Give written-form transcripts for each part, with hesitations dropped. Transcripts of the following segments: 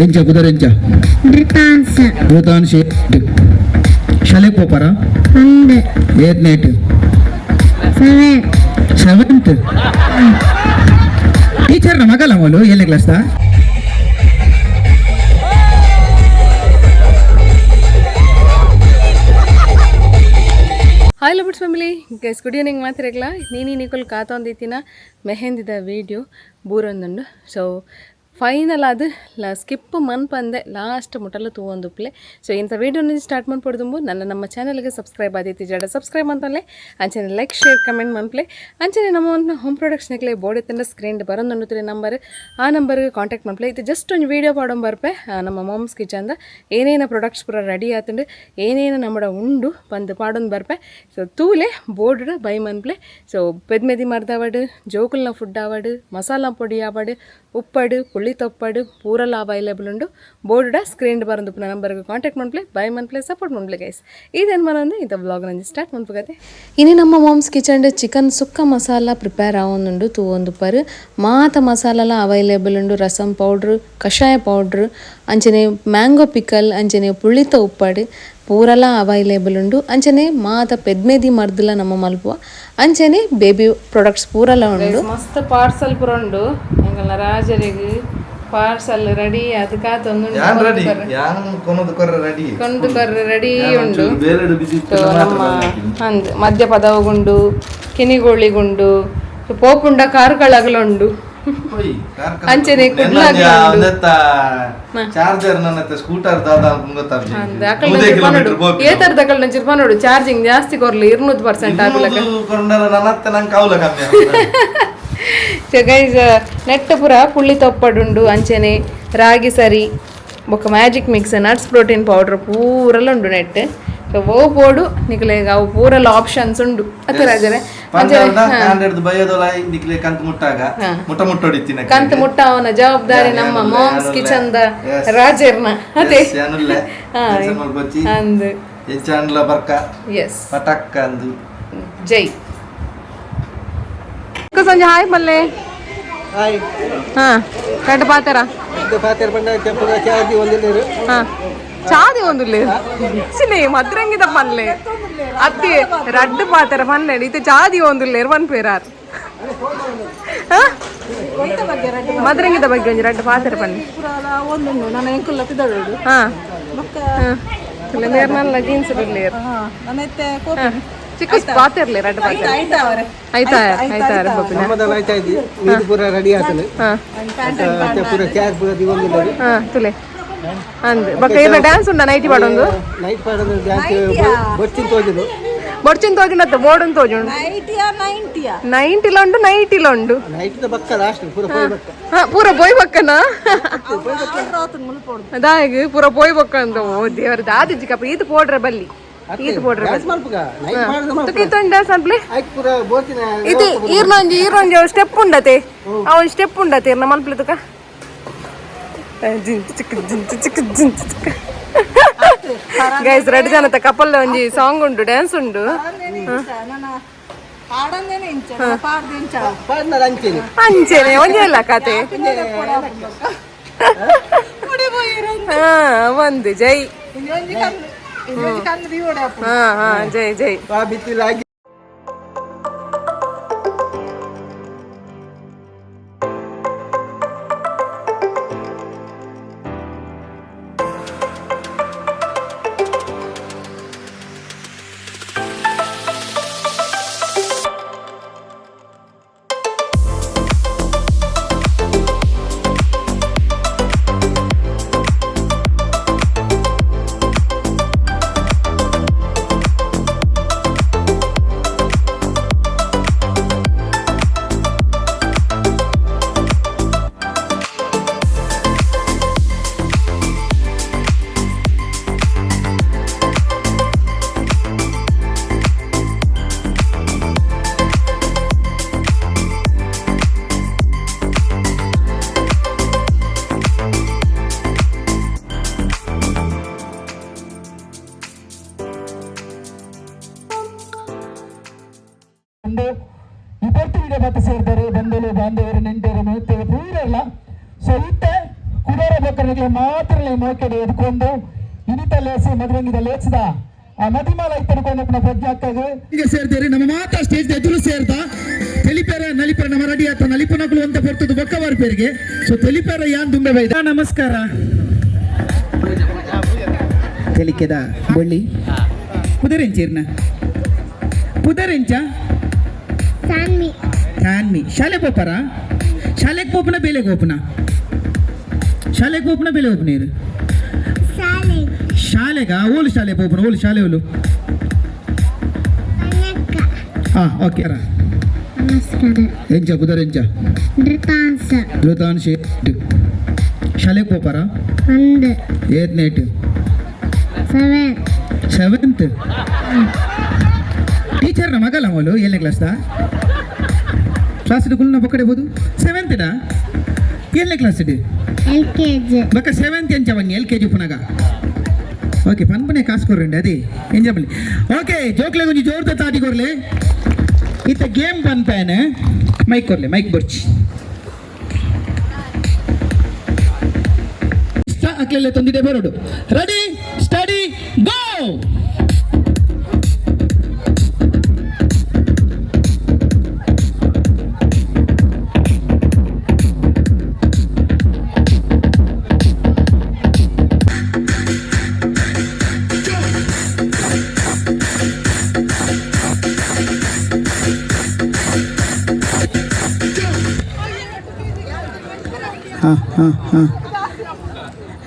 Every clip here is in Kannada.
ಎಂಚ ಕುದರೆಂಚ ಋತಾಂಶ ಶಾಲೆಗೆ ಹೋಪಾರ ಏತ್ ನೈಟ್ ಸೆವೆಂತ್ ಟೀಚರ್ನ ಮಗಲ್ಲ ಮಗಳು ಏಳನೇ class hi love bits family guys good evening ಮಾತಿರಲ್ಲ ನೀಕಲ್ ಕಾತೊಂದಿತ್ತಿನ ಮೆಹಂದಿದ ವೀಡಿಯೋ ಬೂರೊಂದುಂಡು ಸೊ ಫೈನಲ್ ಅದು ಸ್ಕಿಪ್ ಮನ್ಪಂದೆ ಲಾಸ್ಟ್ ಮುಟ್ಟಲು ತೂವೊಂದುಪ್ಲೆ ಸೊ ಇಂಥ ವೀಡಿಯೋನ ಸ್ಟಾರ್ಟ್ ಮಾಡ್ಕೊಡ್ದುಂಬು ನಮ್ಮ ಚಾನಲ್ಗೆ ಸಬ್ಸ್ಕ್ರೈಬ್ ಆದೈತಿ ಜಡ ಸಬ್ಸ್ಕ್ರೈಬ್ ಅಂತಲೇ ಅಂಚನೆ ಲೈಕ್ ಶೇರ್ ಕಮೆಂಟ್ ಮನ್ಪ್ಲೆ ಅಂಚನೆ ನಮ್ಮ ಒಂದು ಹೋಮ್ ಪ್ರಾಡಕ್ಟ್ಸ್ನಾಗಲೇ ಬೋರ್ಡ್ ಎತ್ತಂಡ ಸ್ಕ್ರೀನ್ ಬರೋದು ನಂಬರ್ ಆ ನಂಬರ್ಗೆ ಕಾಂಟ್ಯಾಕ್ಟ್ ಮನ್ಪ್ಲೆ ಇದು ಜಸ್ಟ್ ಒಂದು ವೀಡಿಯೋ ಪಾಡೋ ಬರ್ಪೆ ನಮ್ಮ ಮಾಮ್ಸ್ ಕಿಚನ್ದ ಏನೇನು ಪ್ರಾಡಕ್ಟ್ಸ್ ಪೂರ ರೆಡಿ ಆತಂಡು ಏನೇನು ನಮ್ಮ ಉಂಡು ಬಂದು ಪಾಡೊಂದು ಬರ್ಪೆ ಸೊ ತೂಲೆ ಬೋರ್ಡ್ ಬೈ ಮನ್ಪ್ಲೆ ಸೊ ಪೆದ್ಮೆದಿ ಮರ್ದವಾಡು ಜೋಕುಲ್ನ ಫುಡ್ ಆವಾಡು ಮಸಾಲಾ ಪೊಡಿ ಆವಾಡು ಉಪ್ಪಡು ಪುಳ್ಳಿ ತೊಪ್ಪಡು ಪೂರಲ್ಲ ಅವೈಲೇಬಲ್ ಉಂಡು ಬೋರ್ಡ್ ಸ್ಕ್ರೀನ್ ಬರೋದು ನಂಬರ್ಗೆ ಕಾಂಟ್ಯಾಕ್ಟ್ ಮನ್ಪ್ಲೆ ಬೈ ಮನ್ಪ್ಲೆ ಸಪೋರ್ಟ್ ಮನ್ಪ್ಲೆ ಗೈಸ್ ಇದೇನು ಮನೊಂದು ಇಂಥ ವ್ಲಾಗ್ ನಂಜಿ ಸ್ಟಾರ್ಟ್ ಮನ್ಪುಗತ್ತೆ ಇನ್ನು ನಮ್ಮ moms kitchen chicken sukka masala prepare ಆವೊಂದುಂಡು ತೂವೊಂದು ಪರ್ ಮಾತ ಮಸಾಲ ಅವೈಲೇಬಲ್ ಉಂಡು ರಸಂ ಪೌಡ್ರ್ ಕಷಾಯ ಪೌಡ್ರ್ ಅಂಚನೆ ಮ್ಯಾಂಗೋ ಪಿಕಲ್ ಅಂಚನೆ ಪುಳ್ಳಿತ ಉಪ್ಪಡು ಪೂರಲ ಅವೈಲೇಬಲ್ ಉಂಡು ಅಂಚನೆ ಮಾತ ಪೆದ್ಮೆದಿ ಮರ್ದಲ ನಮ್ಮ ಮಲ್ಪುವ ಅಂಚನೆ ಬೇಬಿ ಪ್ರಾಡಕ್ಟ್ಸ್ ಪೂರಲ ಉಂಡು ಮಸ್ತ್ ಪಾರ್ಸಲ್ ಪೂರ ಉಂಡು ಎಂಗಲ್ನ ರಾಜರಿಗೆ ಪಾರ್ಸಲ್ ರೆಡಿ ಅದಕ್ಕಾತೊಂದು ರೆಡಿ ಉಂಡು ನಮ್ಮ ಅಂದ್ ಮಧ್ಯ ಪದವಗುಂಡು ಕಿನಿಗೋಳಿಗುಂಡು ಪೋಪುಂಡ ಕಾರ್ಕಳಗಲುಂಡು ಅಂಚನೆ ಚಾರ್ಜರ್ ನನ್ನ ಸ್ಕೂಟರ್ ನೋಡು ಚಾರ್ಜಿಂಗ್ ಜಾಸ್ತಿ ಕೊರ್ಲಿ 200% ಆಗ್ಲಕ ಗೈಸ್ ನೆಟ್ ಪುರ ಪುಳ್ಳಿ ತೊಪ್ಪಡುಂಡು ಅಂಚನೆ ರಾಗಿ ಸರಿ ಬೊಕ್ಕ magic mix nuts protein powder ಪೂರಲ್ಲ ಉಂಡು ನೆಟ್ ಓ ಬೋಡು ನಿಕ್ಲೆ ಅವು ಪೂರಲ್ಲ ಆಪ್ಷನ್ಸ್ ಉಂಡು ಅತ್ತೆ ರಾಜರೇ ಕಂತು ಮುಟ್ಟ ಅವನ ಜವಾಬ್ದಾರಿ ನಮ್ಮ ಮಾಮ್ಸ್ ಕಿಚನ್ ದ ರಾಜರ್ನ ಅದೇ ಅಂದು ಎಸ್ ಜೈ ಸಂಜೆ ಹಾಯ್ ಮಲ್ಲೆ ಹಾ ಕಡ್ಡ ಪಾತರ ಹಾ చాది వందులే సినే మద్రంగిద పన్లే అత్తి రడ్డు పాతర పన్లే ఇతే చాది వందులేరు వన్ పేరారు మద్రంగిద ಬಗ್ಗೆ ಒಂಜಿ ರಡ್ಡು ಪಾತර ಪನ್ಲೆ ಒಂದುಂಡು ನನ್ನ ಎಂಕುಲ್ಲ ತಿದಳು ಹಾ ಇಲ್ಲ ನೇರ್ನಲ್ಲ ಜೀನ್ಸ್ ಇರ್ಲೇರು ನನ್ನತ್ತೆ ಚಿಕ್ಕ ಪಾತಿರ್ಲಿ ರಡ್ಡು ಪಾತර ಆಯ್ತಾ ಆಯ್ತಾ ಬಪ್ಪಿನ ನಮ್ಮದಲ್ಲ ಆಯ್ತಾ ಇದ್ದಿ ಇದು ಪೂರ ರೆಡಿ ಆತಲೆ ಹಾ ಮತ್ತೆ ಪೂರ ಕ್ಯಾರ್ ಪೂರ ದಿವಂದಿಲ್ಲ ಹಾ ತುಲೆ ಅಂದ್ ಬಕ್ಕ ಏನ ಡ್ಯಾನ್ಸ್ ಉಂಡ ನೈಟಿ ಪಾಡೊಂದು ನೈಟ್ ಪಾಡೋದು ಡ್ಯಾನ್ಸ್ ಬೊಚ್ಚಿನ ತೋಜುದು ಬೊಡ್ಚಿನ ತೋಜಿನತ್ತ ಬೋರ್ಡನ್ ತೋಜುಂಡು 90 ಉಂಡು 90 ಉಂಡು ನೈಟ್ ಬಕ್ಕ ಲಾಸ್ಟ್ ಪೂರ ಪೋಯ್ ಬಕ್ಕ ಹಾ ಪೂರ ಪೋಯ್ ಬಕ್ಕನ ಅದಾಗಿ ಪೂರ ಪೋಯ್ ಬಕ್ಕ ಅಂತ ಓ ದೇವರ ದಾದಿ ಜಿಕಪ್ಪ ಈತ ಪೋಡ್ರ ಬಲ್ಲಿ ಈತ ಪೋಡ್ರ ಡ್ಯಾನ್ಸ್ ಮಾಡ್ಪಗ ನೈಟ್ ಪಾಡೋದು ತುಕಿತ ಡ್ಯಾನ್ಸ್ ಅನ್ಪ್ಲೆ ಐಕ್ ಪೂರ ಬೋಚಿನ ಇದು ಈರ್ನೊಂಜಿ ಸ್ಟೆಪ್ ಉಂಡತೆ ಅವನ್ ಸ್ಟೆಪ್ ಉಂಡತೆ ನಮ್ಮ ಮಲ್ಪ್ಲೆ ತುಕ ಗೈಸ್ ರೆಡ್ ಜನತ ಕಪಲ್ ಒಂಜಿ ಸಾಂಗ್ ಉಂಡು ಡ್ಯಾನ್ಸ್ ಉಂಡು ಅಂಚೆನೆ ಒಂಜೆಲ್ಲ ಕತೆ ಹಾ ಒಂದು ಜೈ ಹಾ ಹಾ ಜೈ ಜೈ ಇವತ್ತು ವಿಡಿಯೋ ಮತ್ತೆ ಸೇರಿದ್ದಾರೆ ಬಂಧುಗಳು ಬಾಂಧವರು ನೆಂಟರು ಮೆತ್ತರು ಪೂರ ಇಲ್ಲ ಸೊ ಇತ್ತೆ ಕುಡೋರ ಬೇಕಾದ್ರೆ ಇವಾಗಲೇ ಮಾತ್ರ ಮೋಕೆಡೆ ಎದ್ಕೊಂಡು ಇನಿತ ಲೇಸಿ ಮದುವೆಂಗಿದ ಲೇಚಿದ ಆ ಮದಿಮಾಲ ಇತ್ತಡ್ಕೊಂಡು ಪ್ರಜ್ಞಾಕ್ಕಾಗ ಈಗ ಸೇರ್ತೀರಿ ನಮ್ಮ ಮಾತಾ ಸ್ಟೇಜ್ ಎದುರು ಸೇರ್ತಾ ತೆಲಿಪೇರ ನಲಿಪೇರ ನಮ್ಮ ರೆಡಿ ಆತ ನಲಿಪನಗಳು ಅಂತ ಬರ್ತದ್ದು ಬೊಕ್ಕವಾರ പേರಿಗೆ ಸೊ ತೆಲಿಪೇರ ಯಾನ್ ದುಂಬೆ ಬೈದ ನಮಸ್ಕಾರ ತೆಲಿಕೆದ ಬೊಳ್ಳಿ ಪುದರೆಂಚೀರ್ನ ಪುದರೆಂಚ ತಾನ್ಮಿ ಶಾಲೆ ಪೋಪರ ಶಾಲೆಗೆ ಪೋಪನ ಬೇಲೆಗೆ ಹೋಪನ ಶಾಲೆಗೆ ಪೋಪನ ಬೇಲೆ ಹೋಪನೇರು ಶಾಲೆಗ ಓಲು ಶಾಲೆ ಪೋಪನ ಓಲು ಶಾಲೆ ಓಲು ಹಾ ಓಕೆ ಎಂಚ ಕುದರ್ ಎಂಚ ಧೃತಾಂಶ ಶಾಲೆಗೆ ಪೋಪರ ಏತ್ನೇಟ್ ಸೆವೆಂತ್ ಟೀಚರ್ನ ಮಗಲ್ಲ ಮೋಲು ಏಳನೇ ಕ್ಲಾಸ್ ಕುಲ್ನ ಪಕ್ಕಡೆ ಬೋದು ಸೆವೆಂತ್ ಏಳನೇ ಕ್ಲಾಸ್ ಬಕ್ಕ ಸೆವೆಂತ್ ಎಂಚ ಬನ್ನಿ LKG ಪುನಗ ಓಕೆ ಪನ್ಪನೆ ಕಾಸು ಕೊರ್ರಂడి ಅದೇ ಎಂಜ ಬನ್ನಿ ಓಕೆ ಜೋಕ್ಲೆ ಕೊಂಚ ಜೋರ್ದ ತಾಟಿ ಕೊರ್ಲೆ ಇತ್ತ ಗೇಮ್ ಪನ್ಪೇನೆ ಮೈಕ್ ಕೊರ್ಲೆ ಮೈಕ್ ಬರ್ಚಿ ಅಕ್ಲೆಲ್ಲ ತೊಂದಿದೆ ಬರೋಡು ರೆಡಿ ಸ್ಟಡಿ ಗೋ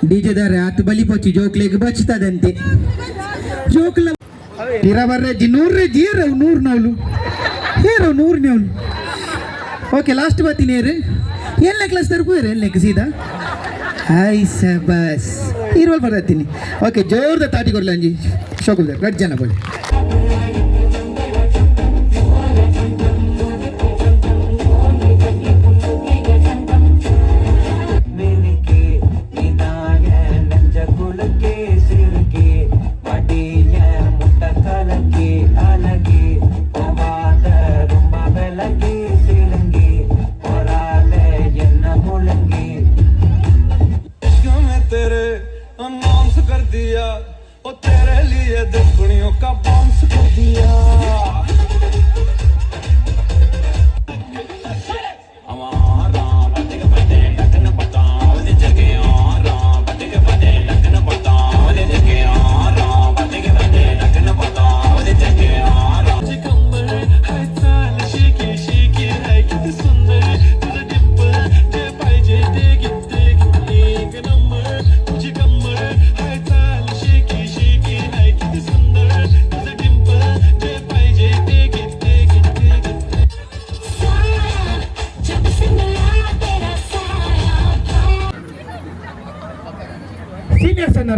डीजेदार हाथ बलि पोची जोक्ले बचतदंते जोक्ल तीरा बर्रे जी नूर रे जी रव नूर नवलु हेरो नूर नवलु ओके लास्ट बाती नेरे ಏಳನೇ ಕ್ಲಾಸ್ ತರಕು ಏಳನೇ ಸೀದಾ ಹಾಯ್ ಸಬಸ್ ಇರೋಲ್ ಬರತ್ತೀನಿ ಓಕೆ ಜೋರ್ದ ತಾಟಿ ಕೊಡ್ಲ ಅಂಜಿ ಶೋಕುಲ್ ಗಡ್ ಜನ ಬೋಲಿ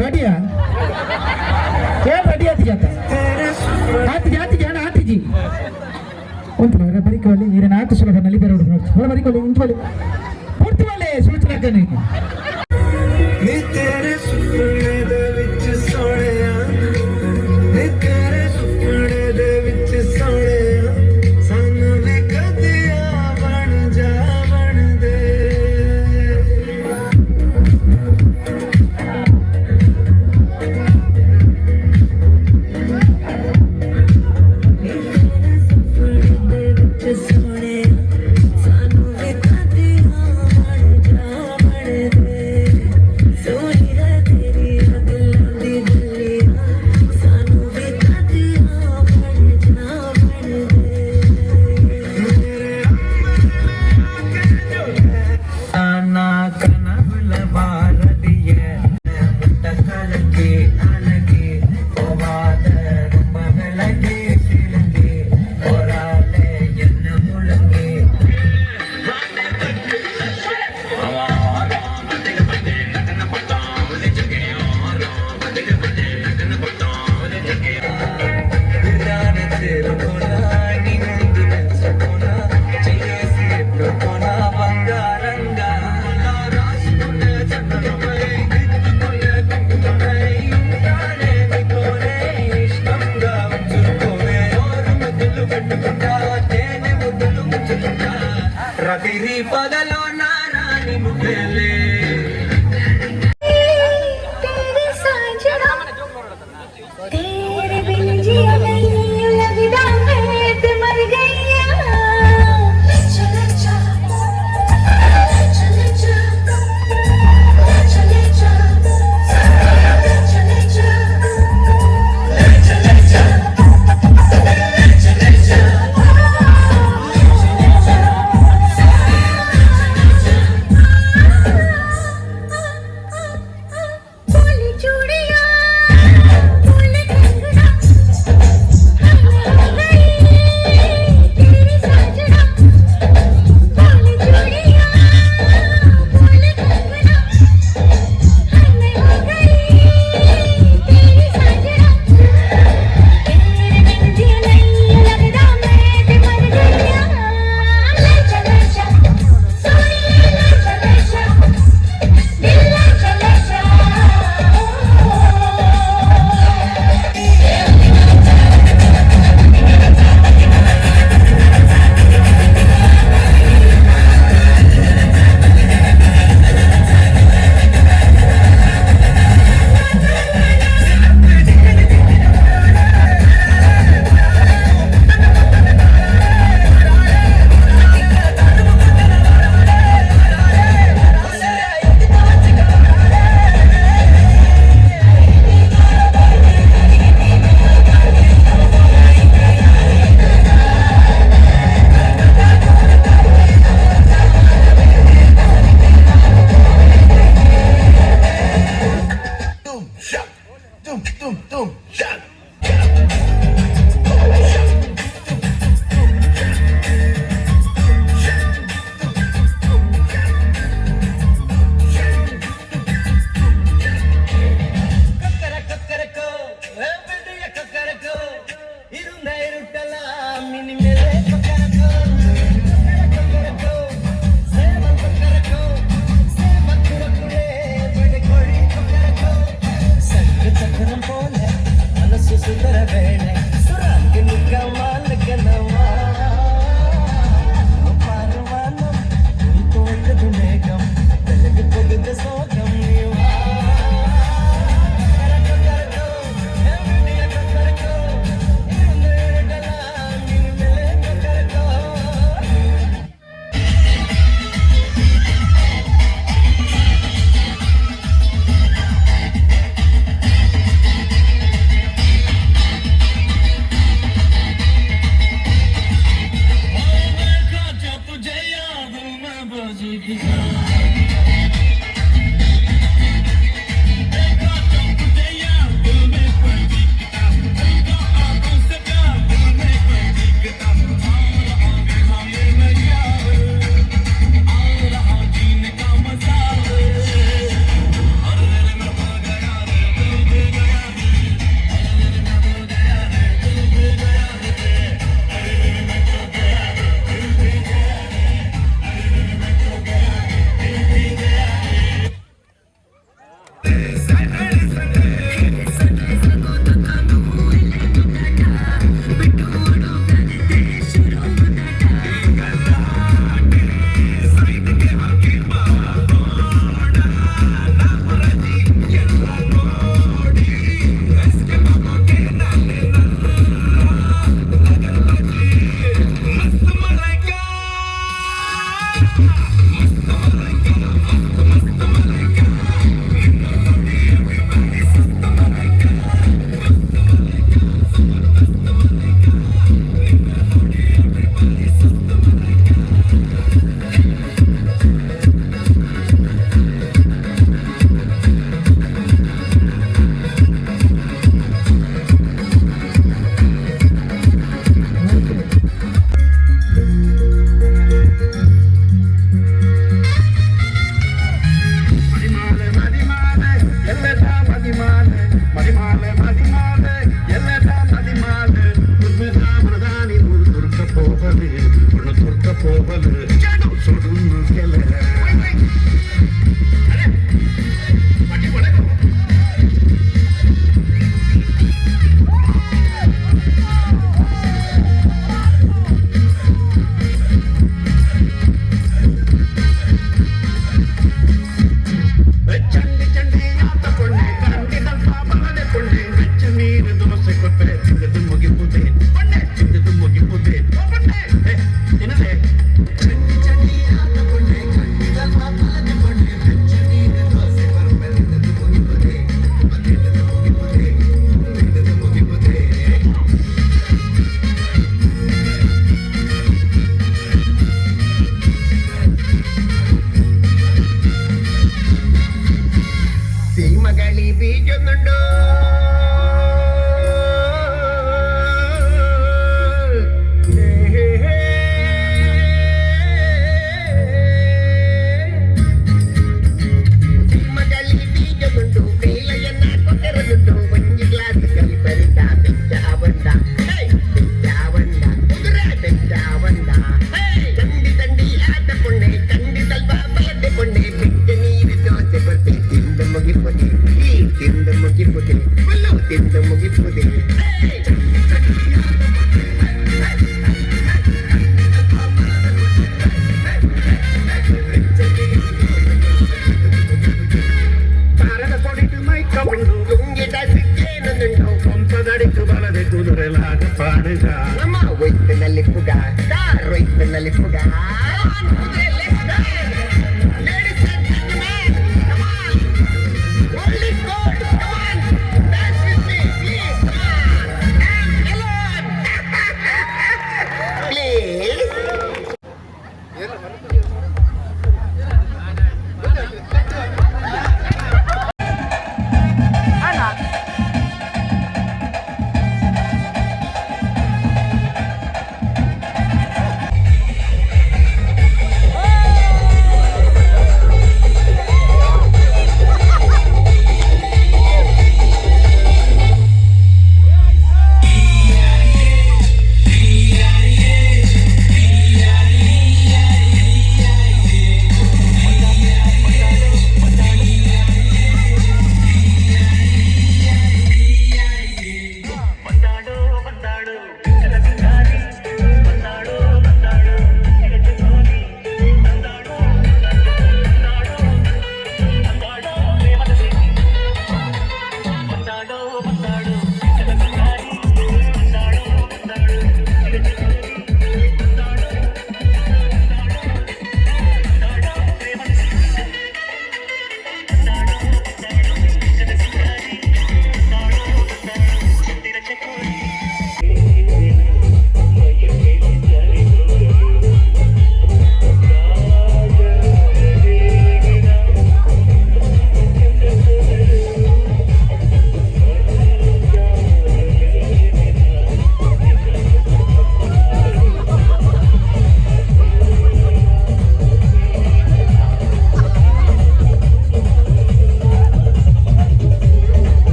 रेडिया क्या रेडी आती जाता आती जी उन्हें लग रहा बड़ी कोली ये ना तो सुलभ नली पर उड़ रहा बड़ी कोली उन्हें वाले पुर्त वाले सोच रखते नहीं तेरे सुपने दे विच सोनिया तेरे सुपने दे विच सोनिया सानू ने कदिया बन जा बन दे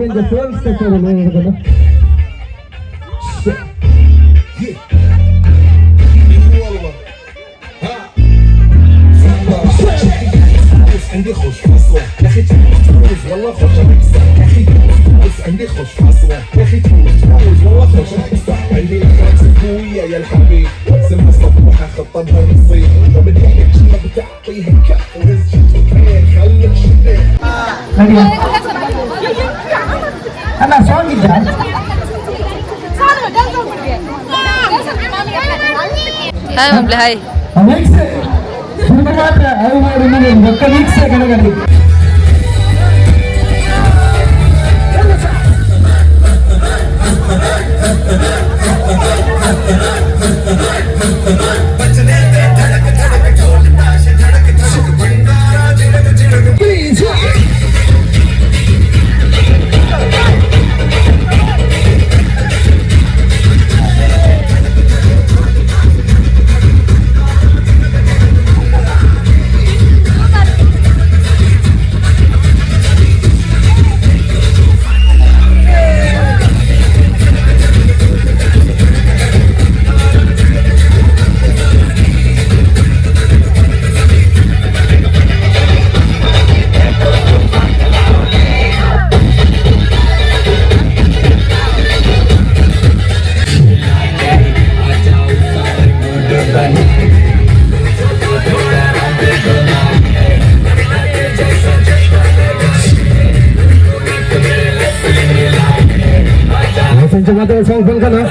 ಈಗ ತೋರಿಸ್ತಾರೆ ನೋಡೋದನ್ನ عندي خوش فاصون يا اخي تفوز والله خوش نكسر يا اخي تفوز عندي خوش فاصون يا اخي تفوز والله خوش نكسر عندي الكرات القوية يا الحبيب سمها صبوحة خطبها نصيب وبدي الجنة بتعطيها كف وهز جتين خلك شدين ಅಲ್ಲ ಸಾಂಗ್ ಇದ್ದ ಹಾಯ್ ಮಬ್ಲೆ ಹಾಯ್ ವೀಕ್ಷೆ ಮಾತ್ರ ಅವು ಮಾಡಿ ಒಕ್ಕ ವೀಕ್ಷೆ ಕಣಗಲ್ಲಿ Semacam song pun kana.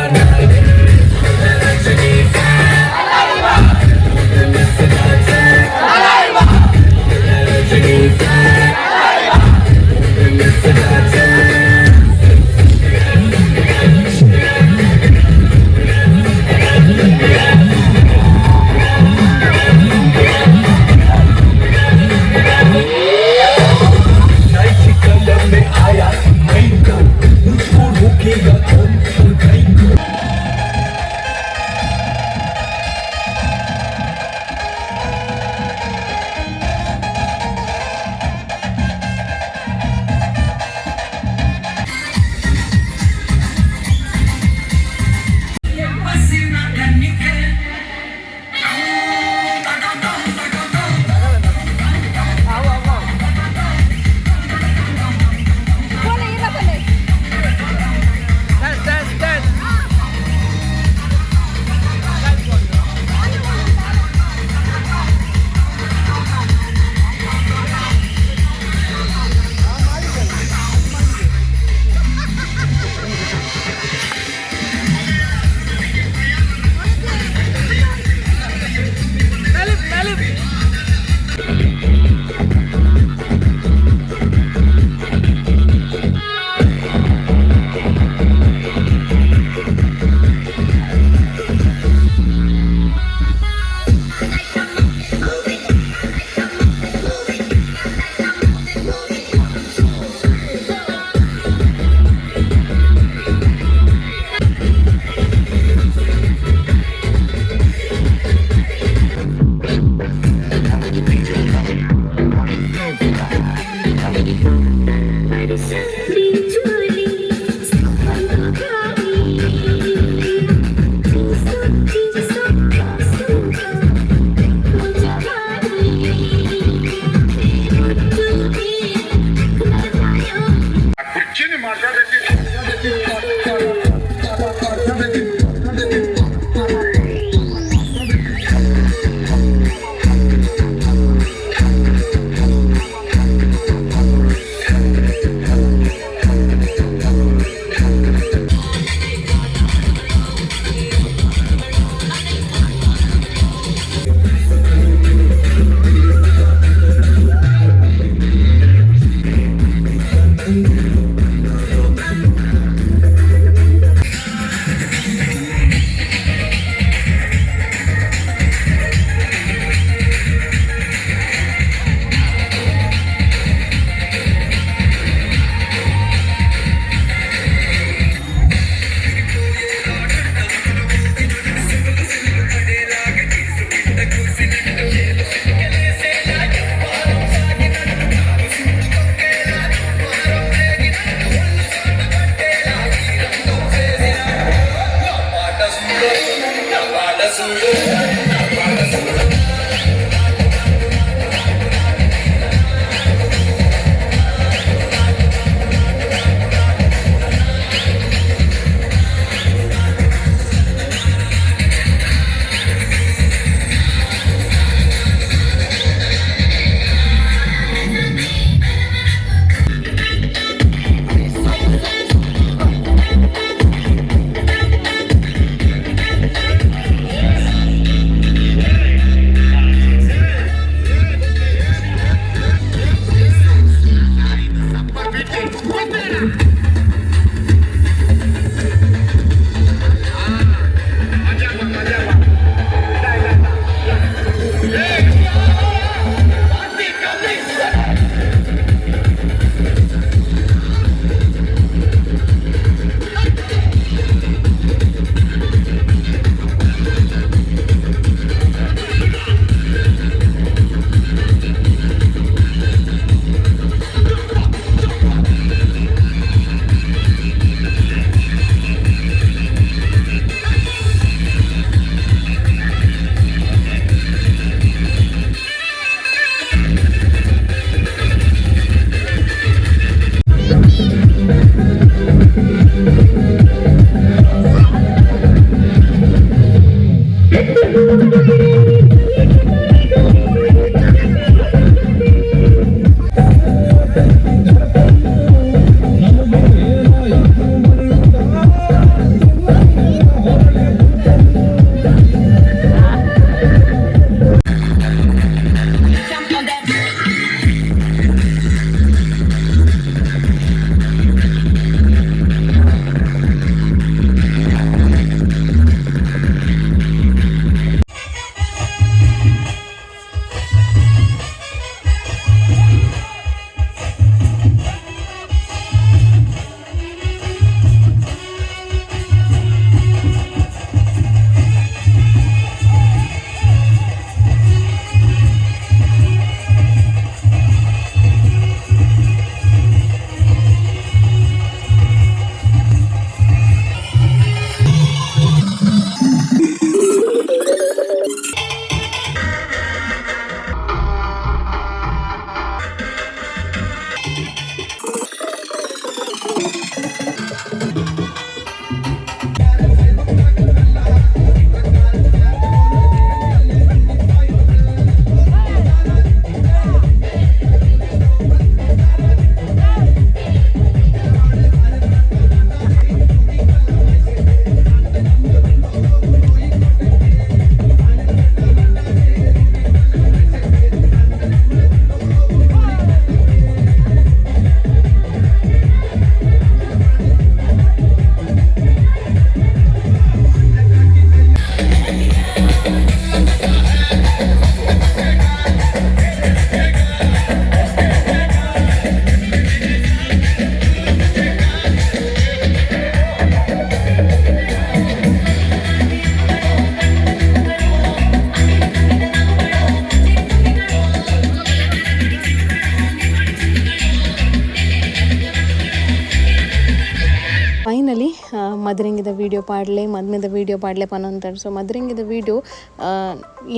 ಮದರಿಂಗಿದ ವೀಡಿಯೋ ಪಾಡ್ಲೆ ಮದ್ಮೆದ ವೀಡಿಯೋ ಪಾಡ್ಲೆ ಪನಂತಾడు. ಸೊ ಮದರಿಂಗಿದ ವೀಡಿಯೋ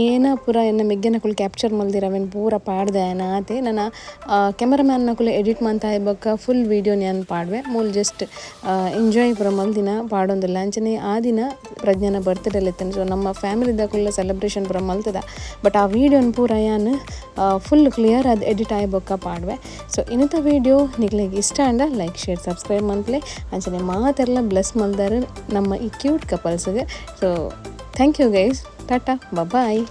ಏನ ಪೂರ ಎನ್ನ ಮೆಗ್ಗೆನಕುಲು ಕ್ಯಾಪ್ಚರ್ ಮಲ್ದಿರವೇನು ಪೂರ ಪಾಡ್ದೆ ಆತೆ ನನ್ನ ಕ್ಯಾಮರಾಮ್ಯಾನ್ನಕುಲು ಎಡಿಟ್ ಮಂತ ಇಬ್ಬಕ್ಕ ಫುಲ್ ವೀಡಿಯೋ ನಾನು ಪಾಡ್ವೆ ಮೂಲ ಜಸ್ಟ್ ಎಂಜಾಯ್ ಪೂರ ಮಲ್ದಿನ ಪಾಡೊಂದಿಲ್ಲ ಅಂಚನೆ ಆ ದಿನ ಪ್ರಜ್ಞಾನ ಬರ್ತ್ಡೇ ಇತ್ತೇನೆ. ಸೊ ನಮ್ಮ ಫ್ಯಾಮಿಲಿದಾಕುಲ್ಲ ಸೆಲೆಬ್ರೇಷನ್ ಪೂರ ಮಲ್ತದ ಬಟ್ ಆ ವೀಡಿಯೋನ ಪೂರ ಯಾನು ಫುಲ್ ಕ್ಲಿಯರ್ ಅದು ಎಡಿಟ್ ಆಯ್ಬೊಕ್ಕ ಪಾಡ್ವೆ. ಸೊ ಇನ್ನಿತ ವೀಡಿಯೋ ನಿಗ್ಲಿಗೆ ಇಷ್ಟ ಅಂಡ ಲೈಕ್ ಶೇರ್ ಸಬ್ಸ್ಕ್ರೈಬ್ ಮಂತ್ಲೆ ಅಂಚನೆ ಮಾತೆಲ್ಲ ಬ್ಲೆಸ್ ಮಲ್ದಾರ ನಮ್ಮ ಈ ಕ್ಯೂಟ್ ಕಪಲ್ಸ್ಗೆ. So thank you guys, tata bye.